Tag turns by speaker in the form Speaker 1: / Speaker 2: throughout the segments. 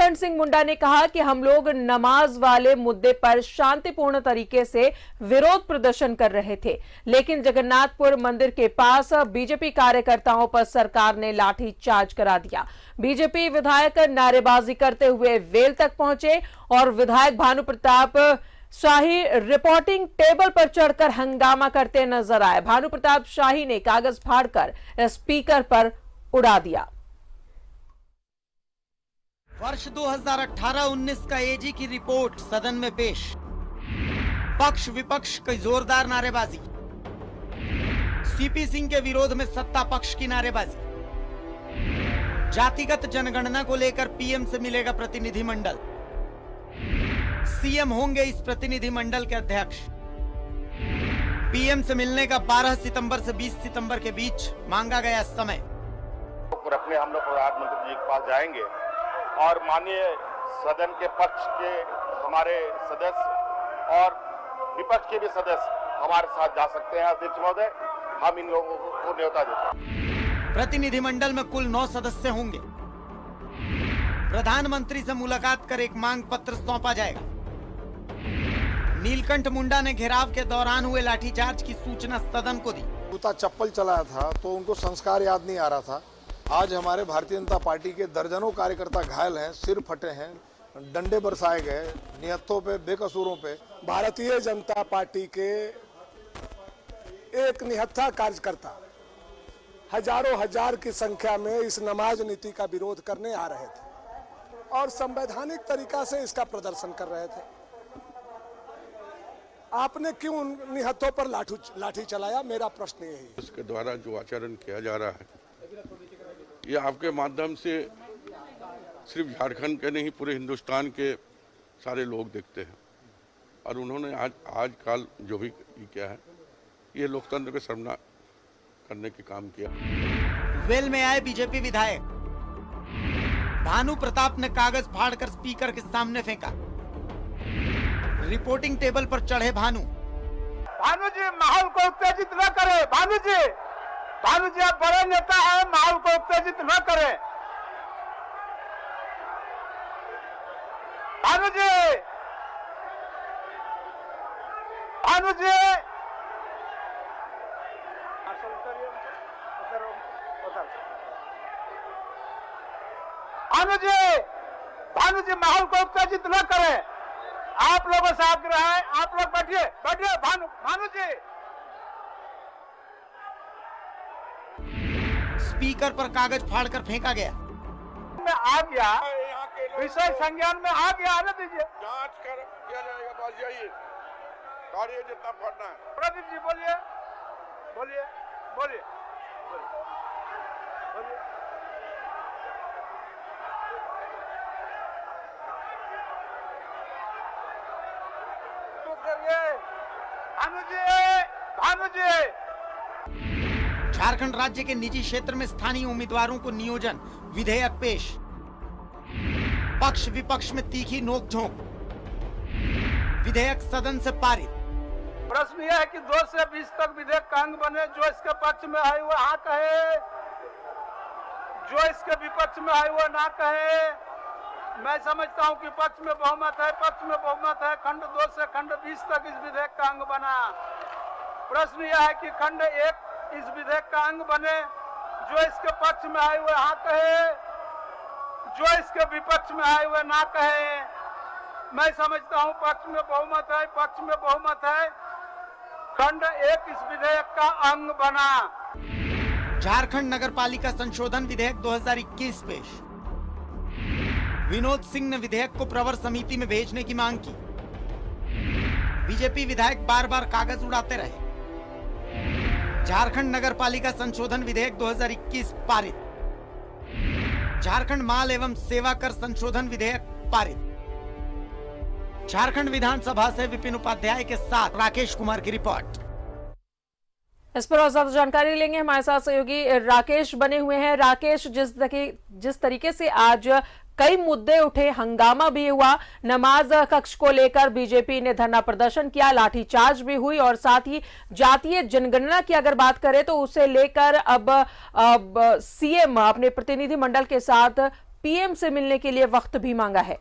Speaker 1: अर्जुन सिंह मुंडा ने कहा कि हम लोग नमाज वाले मुद्दे पर शांतिपूर्ण तरीके से विरोध प्रदर्शन कर रहे थे, लेकिन जगन्नाथपुर मंदिर के पास बीजेपी कार्यकर्ताओं पर सरकार ने लाठीचार्ज करा दिया। बीजेपी विधायक नारेबाजी करते हुए वेल तक पहुंचे और विधायक भानु प्रताप शाही रिपोर्टिंग टेबल पर चढ़कर हंगामा करते नजर आए। भानु प्रताप शाही ने कागज फाड़कर स्पीकर पर उड़ा दिया।
Speaker 2: वर्ष 2018-19 का एजी की रिपोर्ट सदन में पेश। पक्ष विपक्ष की जोरदार नारेबाजी। सीपी सिंह के विरोध में सत्ता पक्ष की नारेबाजी। जातिगत जनगणना को लेकर पीएम से मिलेगा प्रतिनिधिमंडल। सीएम होंगे इस प्रतिनिधिमंडल के अध्यक्ष। पीएम से मिलने का 12 सितंबर से 20 सितंबर के बीच मांगा गया समय।
Speaker 3: रखने हम लोग प्रधानमंत्री जी के पास जाएंगे और माननीय सदन के पक्ष के हमारे सदस्य और विपक्ष के भी सदस्य हमारे साथ जा सकते हैं। अध्यक्ष महोदय, हम इन लोगों को न्योता देते हैं।
Speaker 2: प्रतिनिधिमंडल में कुल 9 सदस्य होंगे। प्रधानमंत्री से मुलाकात कर एक मांग पत्र सौंपा जाएगा। नीलकंठ मुंडा ने घेराव के दौरान हुए लाठीचार्ज की सूचना सदन को दी।
Speaker 4: जूता चप्पल चलाया था तो उनको संस्कार याद नहीं आ रहा था। आज हमारे भारतीय जनता पार्टी के दर्जनों कार्यकर्ता घायल हैं, सिर फटे हैं, डंडे बरसाए गए निहत्थों पे, बेकसूरों पे।
Speaker 5: भारतीय जनता पार्टी के एक निहत्था कार्यकर्ता हजारों हजार की संख्या में इस नमाज नीति का विरोध करने आ रहे थे और संवैधानिक तरीका से इसका प्रदर्शन कर रहे थे। आपने क्यों निहत्थों पर लाठी चलाया? मेरा प्रश्न यही है।
Speaker 6: इसके द्वारा जो आचरण किया जा रहा है, ये आपके माध्यम से सिर्फ झारखंड के नहीं पूरे हिंदुस्तान के सारे लोग देखते हैं और उन्होंने आज काल जो भी किया है, ये लोकतंत्र के शर्मनाक करने के काम किया।
Speaker 2: वेल में आए बीजेपी विधायक। भानु प्रताप ने कागज फाड़कर स्पीकर के सामने फेंका। रिपोर्टिंग टेबल पर चढ़े भानु
Speaker 7: जी माहौल को उत्तेजित न करें। भानु जी आप बड़े नेता हैं, माहौल को उत्तेजित न करें। भानु जी माहौल को उत्तेजित न करें। आप लोगों से आग्रह है, आप लोग बैठिए। भानु जी।
Speaker 2: स्पीकर पर कागज फाड़कर फेंका गया।
Speaker 7: में आ गया, विषय संज्ञान में आ गया। आने दीजिए,
Speaker 6: जांच कर किया जाएगा। बस जाइए, कार्य जितना पढ़ना है।
Speaker 7: प्रदीप जी बोलिए। भानु जी।
Speaker 2: झारखंड राज्य के निजी क्षेत्र में स्थानीय उम्मीदवारों को नियोजन विधेयक पेश। पक्ष विपक्ष में तीखी नोकझोंक। विधेयक सदन से पारित।
Speaker 7: प्रश्न यह है कि 2 से 20 तक विधेयक का अंग बने। जो इसके पक्ष में है वो हाँ कहे, जो इसके विपक्ष में है वो ना कहे। मैं समझता हूं कि पक्ष में बहुमत है। खंड 2 से खंड 20 तक इस विधेयक का अंग बना। प्रश्न यह है कि खंड 1 इस विधेयक का अंग बने। जो इसके पक्ष में है वो हाँ कहे, जो इसके विपक्ष में है वो ना कहे। मैं समझता हूं पक्ष में बहुमत है। खंड 1 इस विधेयक का अंग बना।
Speaker 2: झारखंड नगरपालिका संशोधन विधेयक 2021 पेश। विनोद सिंह ने विधेयक को प्रवर समिति में भेजने की मांग की। बीजेपी विधायक बार बार कागज उड़ाते रहे। झारखंड नगरपालिका संशोधन विधेयक 2021 पारित। झारखंड माल एवं सेवा कर संशोधन विधेयक पारित। झारखंड विधानसभा से विपिन उपाध्याय के साथ राकेश कुमार की रिपोर्ट।
Speaker 1: इस पर और ज्यादा जानकारी लेंगे, हमारे साथ सहयोगी राकेश बने हुए हैं। राकेश, जिस तरीके से आज कई मुद्दे उठे, हंगामा भी हुआ, नमाज कक्ष को लेकर बीजेपी ने धरना प्रदर्शन किया, लाठीचार्ज भी हुई और साथ ही जातीय जनगणना की अगर बात करें तो उसे लेकर अब सीएम अपने प्रतिनिधिमंडल के साथ पीएम से मिलने के लिए वक्त भी मांगा है।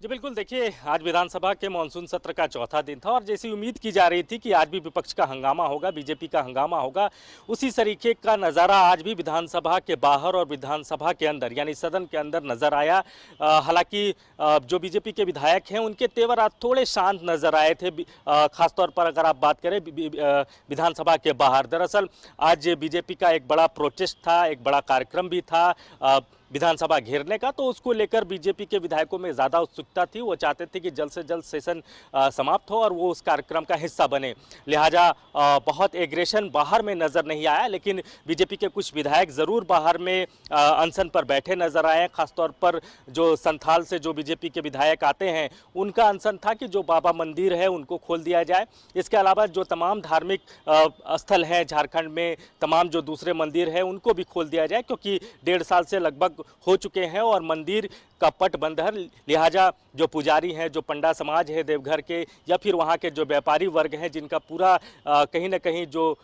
Speaker 8: जी बिल्कुल, देखिए आज विधानसभा के मानसून सत्र का चौथा दिन था और जैसी उम्मीद की जा रही थी कि आज भी विपक्ष का हंगामा होगा, बीजेपी का हंगामा होगा, उसी तरीके का नज़ारा आज भी विधानसभा के बाहर और विधानसभा के अंदर यानी सदन के अंदर नजर आया। हालांकि जो बीजेपी के विधायक हैं उनके तेवर आज थोड़े शांत नजर आए थे, खासतौर पर अगर आप बात करें विधानसभा के बाहर। दरअसल आज बीजेपी का एक बड़ा प्रोटेस्ट था, एक बड़ा कार्यक्रम भी था विधानसभा घेरने का, तो उसको लेकर बीजेपी के विधायकों में ज़्यादा उत्सुकता थी। वो चाहते थे कि जल्द से जल्द सेशन समाप्त हो और वो उस कार्यक्रम का हिस्सा बने। लिहाजा बहुत एग्रेशन बाहर में नज़र नहीं आया, लेकिन बीजेपी के कुछ विधायक ज़रूर बाहर में अनशन पर बैठे नजर आए। खासतौर पर जो संथाल से जो बीजेपी के विधायक आते हैं उनका अनशन था कि जो बाबा मंदिर है उनको खोल दिया जाए। इसके अलावा जो तमाम धार्मिक स्थल हैं झारखंड में, तमाम जो दूसरे मंदिर हैं उनको भी खोल दिया जाए, क्योंकि 1.5 साल से लगभग हो चुके हैं और मंदिर का पट बंद है। लिहाजा जो पुजारी हैं, जो पंडा समाज है देवघर के, या फिर वहाँ के जो व्यापारी वर्ग हैं जिनका पूरा कहीं ना कहीं जो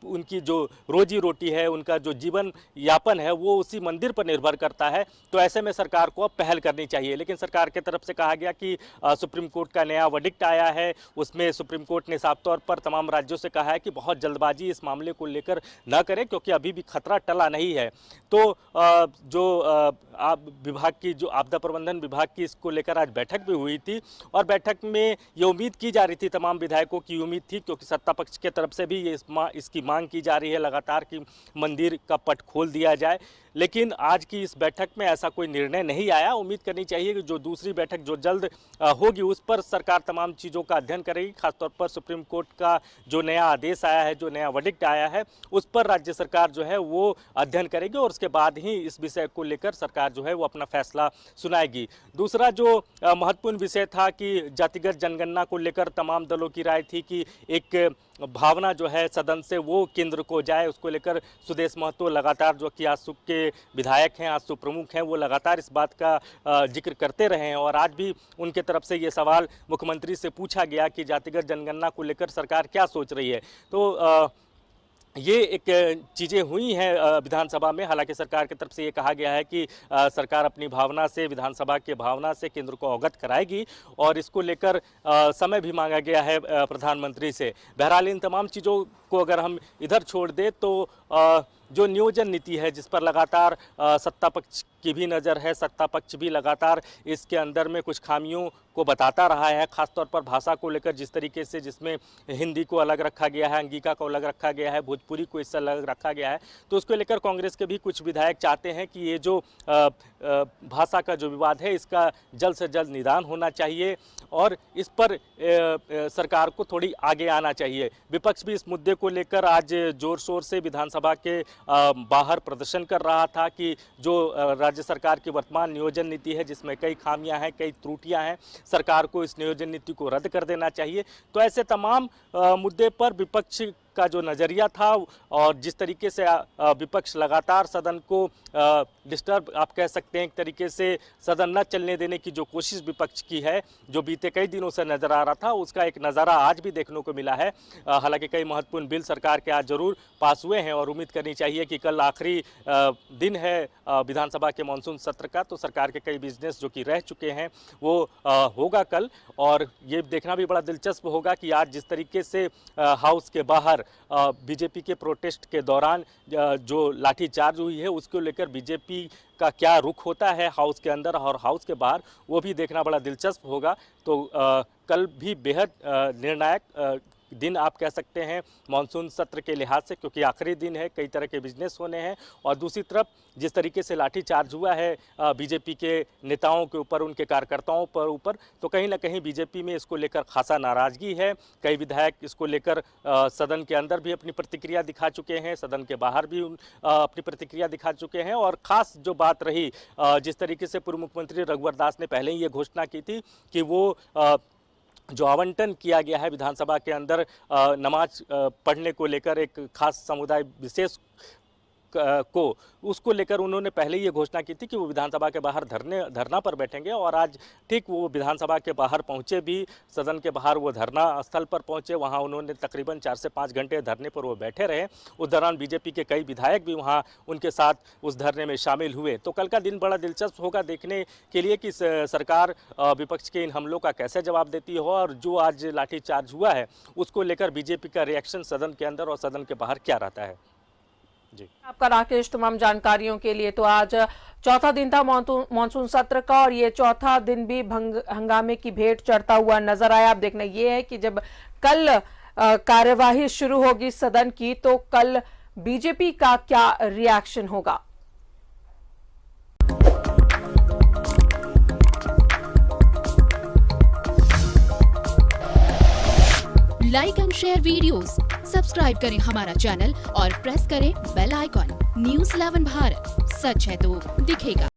Speaker 8: उनकी जो रोजी रोटी है, उनका जो जीवन यापन है वो उसी मंदिर पर निर्भर करता है, तो ऐसे में सरकार को अब पहल करनी चाहिए। लेकिन सरकार की तरफ से कहा गया कि सुप्रीम कोर्ट का नया वर्डिक्ट आया है, उसमें सुप्रीम कोर्ट ने साफ तौर पर तमाम राज्यों से कहा है कि बहुत जल्दबाजी इस मामले को लेकर न करें, क्योंकि अभी भी खतरा टला नहीं है। तो जो विभाग की जो आपदा प्रबंधन विभाग की इसको लेकर आज बैठक भी हुई थी और बैठक में ये उम्मीद की जा रही थी, तमाम विधायकों की उम्मीद थी, क्योंकि सत्ता पक्ष की तरफ से भी ये इसकी मांग की जा रही है लगातार कि मंदिर का पट खोल दिया जाए। लेकिन आज की इस बैठक में ऐसा कोई निर्णय नहीं आया। उम्मीद करनी चाहिए कि जो दूसरी बैठक जो जल्द होगी उस पर सरकार तमाम चीज़ों का अध्ययन करेगी। खासतौर पर सुप्रीम कोर्ट का जो नया आदेश आया है, जो नया वर्डिक्ट आया है, उस पर राज्य सरकार जो है वो अध्ययन करेगी और उसके बाद ही इस विषय को लेकर सरकार जो है वो अपना फैसला सुनाएगी। दूसरा जो महत्वपूर्ण विषय था कि जातिगत जनगणना को लेकर तमाम दलों की राय थी कि एक भावना जो है सदन से वो केंद्र को जाए, उसको लेकर सुदेश महतो लगातार जो कि आजसू के विधायक हैं, आजसू प्रमुख हैं, वो लगातार इस बात का जिक्र करते रहे हैं और आज भी उनके तरफ से ये सवाल मुख्यमंत्री से पूछा गया कि जातिगत जनगणना को लेकर सरकार क्या सोच रही है। तो ये एक चीज़ें हुई हैं विधानसभा में। हालांकि सरकार की तरफ से ये कहा गया है कि सरकार अपनी भावना से, विधानसभा के भावना से केंद्र को अवगत कराएगी और इसको लेकर समय भी मांगा गया है प्रधानमंत्री से। बहरहाल इन तमाम चीज़ों को अगर हम इधर छोड़ दें तो जो नियोजन नीति है जिस पर लगातार सत्ता पक्ष की भी नज़र है, सत्ता पक्ष भी लगातार इसके अंदर में कुछ खामियों को बताता रहा है। खासतौर पर भाषा को लेकर जिस तरीके से जिसमें हिंदी को अलग रखा गया है, अंगिका को अलग रखा गया है, भोजपुरी को इससे अलग रखा गया है, तो उसको लेकर कांग्रेस के भी कुछ विधायक चाहते हैं कि ये जो भाषा का जो विवाद है इसका जल्द से जल्द निदान होना चाहिए और इस पर सरकार को थोड़ी आगे आना चाहिए। विपक्ष भी इस मुद्दे को लेकर आज जोर शोर से विधानसभा के बाहर प्रदर्शन कर रहा था कि जो राज्य सरकार की वर्तमान नियोजन नीति है जिसमें कई खामियां हैं, कई त्रुटियां हैं, सरकार को इस नियोजन नीति को रद्द कर देना चाहिए। तो ऐसे तमाम मुद्दे पर विपक्ष का जो नज़रिया था और जिस तरीके से विपक्ष लगातार सदन को डिस्टर्ब आप कह सकते हैं, एक तरीके से सदन न चलने देने की जो कोशिश विपक्ष की है, जो बीते कई दिनों से नज़र आ रहा था, उसका एक नज़ारा आज भी देखने को मिला है। हालांकि कई महत्वपूर्ण बिल सरकार के आज जरूर पास हुए हैं और उम्मीद करनी चाहिए कि कल आखिरी दिन है विधानसभा के मानसून सत्र का, तो सरकार के कई बिजनेस जो कि रह चुके हैं वो होगा कल। और ये देखना भी बड़ा दिलचस्प होगा कि आज जिस तरीके से हाउस के बाहर बीजेपी के प्रोटेस्ट के दौरान जो लाठीचार्ज हुई है उसको लेकर बीजेपी का क्या रुख होता है हाउस के अंदर और हाउस के बाहर, वो भी देखना बड़ा दिलचस्प होगा। तो कल भी बेहद निर्णायक दिन आप कह सकते हैं मानसून सत्र के लिहाज से, क्योंकि आखिरी दिन है, कई तरह के बिजनेस होने हैं और दूसरी तरफ जिस तरीके से लाठीचार्ज हुआ है बीजेपी के नेताओं के ऊपर, उनके कार्यकर्ताओं पर ऊपर, तो कहीं ना कहीं बीजेपी में इसको लेकर खासा नाराजगी है। कई विधायक इसको लेकर सदन के अंदर भी अपनी प्रतिक्रिया दिखा चुके हैं, सदन के बाहर भी अपनी प्रतिक्रिया दिखा चुके हैं। और ख़ास जो बात रही, जिस तरीके से पूर्व मुख्यमंत्री रघुवर दास ने पहले ही ये घोषणा की थी कि वो जो आवंटन किया गया है विधानसभा के अंदर नमाज पढ़ने को लेकर एक खास समुदाय विशेष को उसको लेकर उन्होंने पहले ही ये घोषणा की थी कि वो विधानसभा के बाहर धरना पर बैठेंगे और आज ठीक वो विधानसभा के बाहर पहुंचे भी, सदन के बाहर वो धरना स्थल पर पहुंचे। वहां उन्होंने तकरीबन 4 से 5 घंटे धरने पर वो बैठे रहे। उस दौरान बीजेपी के कई विधायक भी वहां उनके साथ उस धरने में शामिल हुए। तो कल का दिन बड़ा दिलचस्प होगा देखने के लिए कि सरकार विपक्ष के इन हमलों का कैसे जवाब देती हो और जो आज लाठीचार्ज हुआ है उसको लेकर बीजेपी का रिएक्शन सदन के अंदर और सदन के बाहर क्या रहता है। जी
Speaker 1: आपका राकेश तमाम जानकारियों के लिए। तो आज चौथा दिन था मानसून सत्र का और ये चौथा दिन भी हंगामे की भेंट चढ़ता हुआ नजर आया। अब देखना ये है कि जब कल कार्यवाही शुरू होगी सदन की तो कल बीजेपी का क्या रिएक्शन होगा।
Speaker 9: Like and share videos, subscribe करें हमारा चैनल और प्रेस करें बेल आइकॉन। न्यूज़ 11 भारत, सच है तो दिखेगा।